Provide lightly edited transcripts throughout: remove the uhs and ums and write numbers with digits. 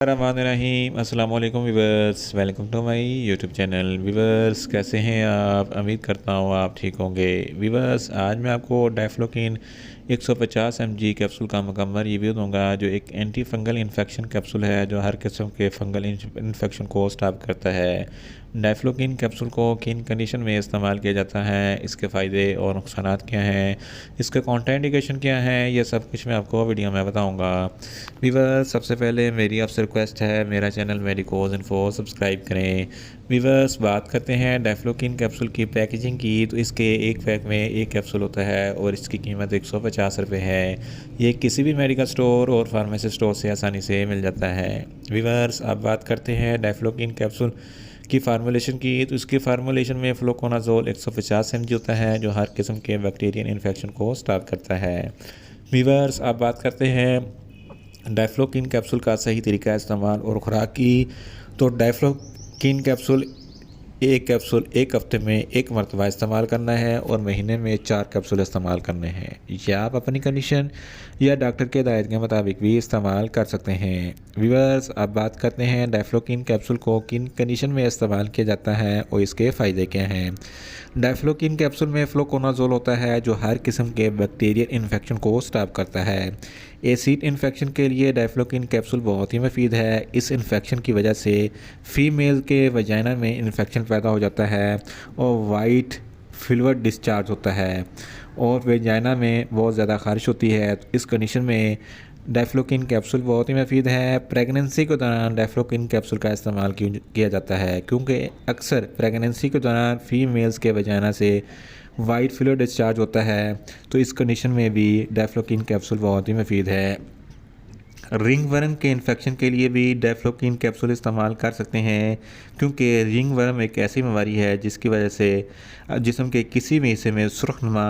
रहीम अस्सलाम वालेकुम viewers, welcome to my YouTube channel. Viewers कैसे हैं आप? उम्मीद करता हूँ आप ठीक होंगे। व्यूवर्स आज मैं आपको डायफ्लोकिन 150 mg कैप्सूल का मुकम्मल रिव्यू दूंगा, जो एक एंटी फंगल इन्फेक्शन कैप्सूल है जो हर किस्म के फंगल इन्फेक्शन को स्टॉप करता है। डायफ्लोकिन कैप्सूल को किन कंडीशन में इस्तेमाल किया जाता है, इसके फ़ायदे और नुकसानात क्या हैं, इसके कॉन्ट्राइंडिकेशन क्या हैं, ये सब कुछ मैं आपको वीडियो में बताऊंगा। व्यूवर्स सबसे पहले मेरी आपसे रिक्वेस्ट है, मेरा चैनल मेडिकोज इन्फो सब्सक्राइब करें। व्यूवर्स बात करते हैं डायफ्लोकिन कैप्सूल की पैकेजिंग की, तो इसके एक पैक में एक कैप्सूल होता है और इसकी कीमत 150 रुपये है। ये किसी भी मेडिकल स्टोर और फार्मेसी स्टोर से आसानी से मिल जाता है। व्यूवर्स अब बात करते हैं डायफ्लोकिन कैप्सूल की फार्मूलेशन की, तो इसकी फार्मूलेशन में फ्लोकोनाजोल 150 mg होता है जो हर किस्म के बैक्टीरियन इन्फेक्शन को स्टॉप करता है। व्यूवर्स अब बात करते हैं डायफ्लोकिन कैप्सूल का सही तरीका इस्तेमाल और खुराक की, तो डायफ्लोकिन कैप्सूल एक हफ्ते में एक मरतबा इस्तेमाल करना है और महीने में 4 कैप्सूल इस्तेमाल करने हैं। या आप अपनी कंडीशन या डॉक्टर के हिदायत के मुताबिक भी इस्तेमाल कर सकते हैं। व्यूअर्स अब बात करते हैं डायफ्लोकिन कैप्सूल को किन कंडीशन में इस्तेमाल किया जाता है और इसके फ़ायदे क्या हैं। डायफ्लोकिन कैप्सूल में फ्लोकोनाजोल होता है जो हर किस्म के बैक्टीरियल इन्फेक्शन को स्टॉप करता है। एसिड इन्फेक्शन के लिए डायफ्लोकिन कैप्सूल बहुत ही मुफीद है। इस इन्फेक्शन की वजह से फीमेल के वजाइना में इन्फेक्शन पैदा हो जाता है और वाइट फ्लूइड डिस्चार्ज होता है और वजाइना में बहुत ज़्यादा खारिश होती है। तो इस कंडीशन में डायफ्लोकिन कैप्सूल बहुत ही मुफीद है। प्रेगनेंसी के दौरान डायफ्लोकिन कैप्सूल का इस्तेमाल किया जाता है क्योंकि अक्सर प्रेगनेंसी के दौरान फीमेल्स के वजाइना से वाइट फ्लूइड डिस्चार्ज होता है, तो इस कंडीशन में भी डायफ्लोकिन कैप्सूल बहुत ही मुफीद है। रिंग वर्म के इन्फेक्शन के लिए भी डायफ्लोकिन कैप्सूल इस्तेमाल कर सकते हैं क्योंकि रिंग वर्म एक ऐसी बीमारी है जिसकी वजह से जिस्म के किसी भी हिस्से में सुर्खनुमा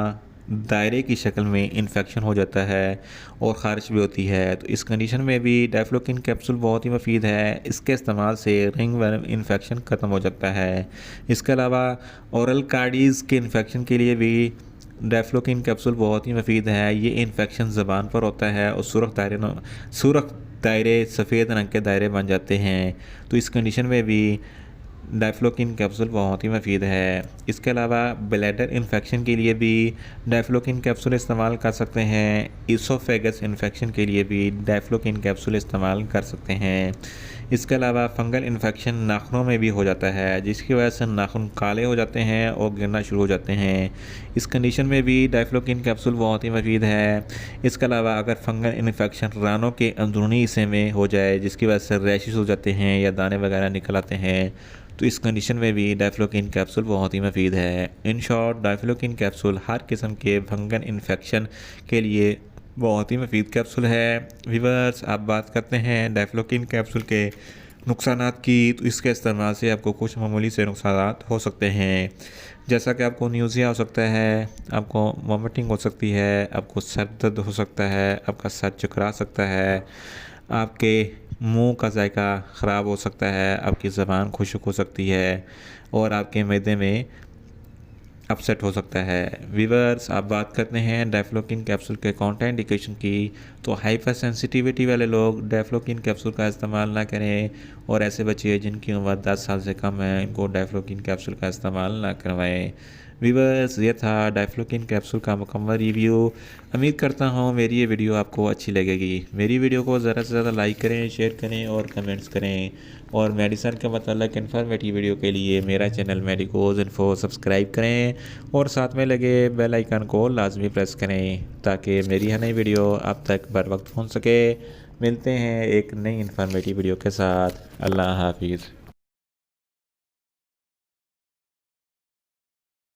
दायरे की शक्ल में इन्फेक्शन हो जाता है और ख़ारिश भी होती है। तो इस कंडीशन में भी डायफ्लोकिन कैप्सूल बहुत ही मुफीद है। इसके इस्तेमाल से रिंग वर्म इन्फेक्शन ख़त्म हो जाता है। इसके अलावा ओरल कार्डीज़ के इन्फेक्शन के लिए भी डायफ्लोकिन कैप्सूल बहुत ही मुफीद है। ये इन्फेक्शन ज़बान पर होता है और सुरख दायरे सफ़ेद रंग के दायरे बन जाते हैं, तो इस कंडीशन में भी डायफ्लोकिन कैप्सूल बहुत ही मुफीद है। इसके अलावा ब्लैडर इन्फेक्शन के लिए भी डायफ्लोकिन कैप्सूल इस्तेमाल कर सकते हैं। इसोफेगस इन्फेक्शन के लिए भी डायफ्लोकिन कैप्सूल इस्तेमाल कर सकते हैं। इसके अलावा फंगल इन्फेक्शन नाखूनों में भी हो जाता है जिसकी वजह से नाखून काले हो जाते हैं और गिरना शुरू हो जाते हैं। इस कंडीशन में भी डायफ्लोकिन कैप्सूल बहुत ही मुफीद है। इसके अलावा अगर फंगल इन्फेक्शन रानों के अंदरूनी हिस्से में हो जाए जिसकी वजह से रैशेस हो जाते हैं या दाने वगैरह निकल आते हैं, तो इस कंडीशन में भी डायफ्लोकिन कैप्सूल बहुत ही मुफीद है। इन शॉर्ट डायफ्लोकिन कैप्सूल हर किस्म के फंगल इन्फेक्शन के लिए बहुत ही मुफीद कैप्सूल है। व्यूअर्स आप बात करते हैं डायफ्लोकिन कैप्सूल के नुकसानात की, तो इसके इस्तेमाल से आपको कुछ मामूली से नुकसानात हो सकते हैं, जैसा कि आपको न्यूज़िया हो सकता है, आपको वॉमिटिंग हो सकती है, आपको सर दर्द हो सकता है, आपका सर चकरा सकता है, आपके मुंह का जायका ख़राब हो सकता है, आपकी ज़बान खुश्क हो सकती है और आपके मैदे में अपसेट हो सकता है। व्यूअर्स आप बात करते हैं डायफ्लोकिन कैप्सूल के कॉन्ट्राइंडिकेशन की, तो हाइपर सेंसिटिविटी वाले लोग डायफ्लोकिन कैप्सूल का इस्तेमाल ना करें और ऐसे बच्चे जिनकी उम्र 10 साल से कम है इनको डायफ्लोकिन कैप्सूल का इस्तेमाल ना करवाएं। व्यूअर्स ये था डायफ्लोकिन कैप्सूल का मुकम्मल रिव्यू। उम्मीद करता हूँ मेरी ये वीडियो आपको अच्छी लगेगी। मेरी वीडियो को ज़्यादा से ज़्यादा लाइक करें, शेयर करें और कमेंट्स करें और मेडिसिन के मतलब इन्फॉर्मेटिव वीडियो के लिए मेरा चैनल मेडिकोज इन्फो सब्सक्राइब करें और साथ में लगे बेल आइकन को लाजमी प्रेस करें ताकि मेरी हर नई वीडियो आप तक बर वक्त पहुँच सके। मिलते हैं एक नई इन्फॉर्मेटिव वीडियो के साथ। अल्लाह हाफिज़।